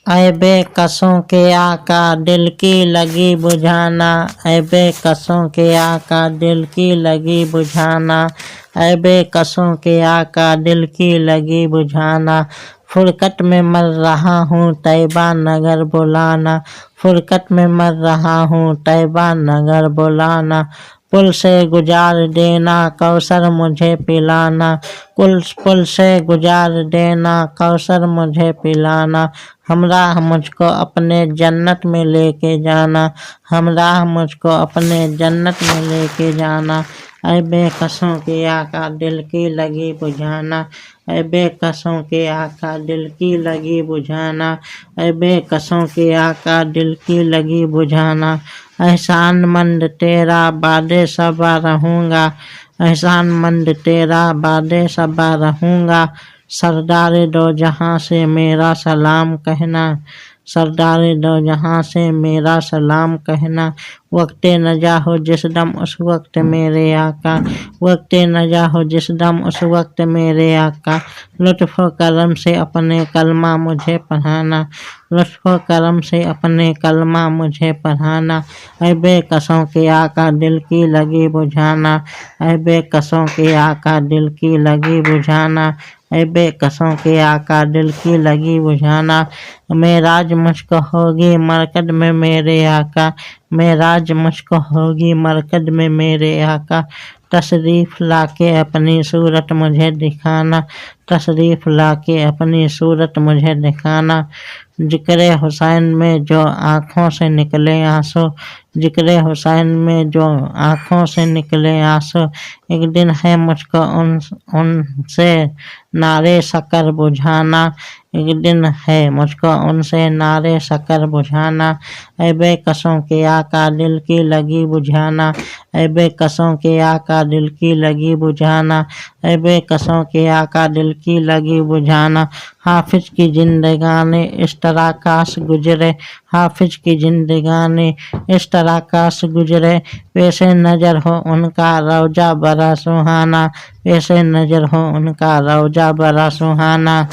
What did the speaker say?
ऐ बेकसों के आका दिल की लगी बुझाना, ऐ बेकसों के आका दिल की लगी बुझाना, ऐ बेकसों के आका दिल की लगी बुझाना। फुरकत में मर रहा हूँ तैबा नगर बुलाना, फुरकत में मर रहा हूँ तैबा नगर बुलाना। पुल से गुजार देना कौसर मुझे पिलाना, पुल से गुजार देना कौसर मुझे पिलाना। हमराह मुझको अपने जन्नत में लेके जाना, हमराह मुझको अपने जन्नत में लेके जाना। ऐ बेकसों के आका दिल की लगी बुझाना, ऐ बेकसों के आका दिल की लगी बुझाना, ऐ बेकसों के आका दिल की लगी बुझाना। एहसान मंद तेरा बादे सबा रहूँगा, एहसान मंद तेरा बादे सबा रहूँगा। सरदार दो जहाँ से मेरा सलाम कहना, सरदार दो जहाँ से मेरा सलाम कहना। वक्ते नजा हो जिस दम उस वक्त मेरे आका, वक्ते नजा हो जिस दम उस वक्त मेरे आका। लुत्फ़ करम से अपने कलमा मुझे पढ़ाना, लुत्फ़ करम से अपने कलमा मुझे पढ़ाना। ऐ बेकसों के आका दिल की लगी बुझाना, ऐ बेकसों के आका दिल की लगी बुझाना, ऐ बेकसों के आका दिल की लगी बुझाना। मेराज मुझको होगी मरकद में मेरे आका, मेराज मुझको होगी मरकद में मेरे आका। तशरीफ़ लाके अपनी सूरत मुझे दिखाना, तशरीफ़ लाके अपनी सूरत मुझे दिखाना। ज़िक्र हुसैन में जो आँखों से निकले आंसू, ज़िक्र हुसैन में जो आँखों से निकले आंसू। एक दिन है मुझको उनसे नारे शक्कर बुझाना, एक दिन है मुझको उनसे नारे शक्कर बुझाना। ऐ बेकसों के आका दिल की लगी बुझाना, ऐ बेकसों के आका दिल की लगी बुझाना, ऐ बेकसों के आका दिल की लगी बुझाना। हाफिज की जिंदगानी इस तरह काश गुजरे, हाफिज की जिंदगानी इस तरह काश गुजरे। पेशे नज़र हो उनका रौजा बड़ा सुहाना, पेशे नज़र हो उनका रौजा बड़ा सुहाना।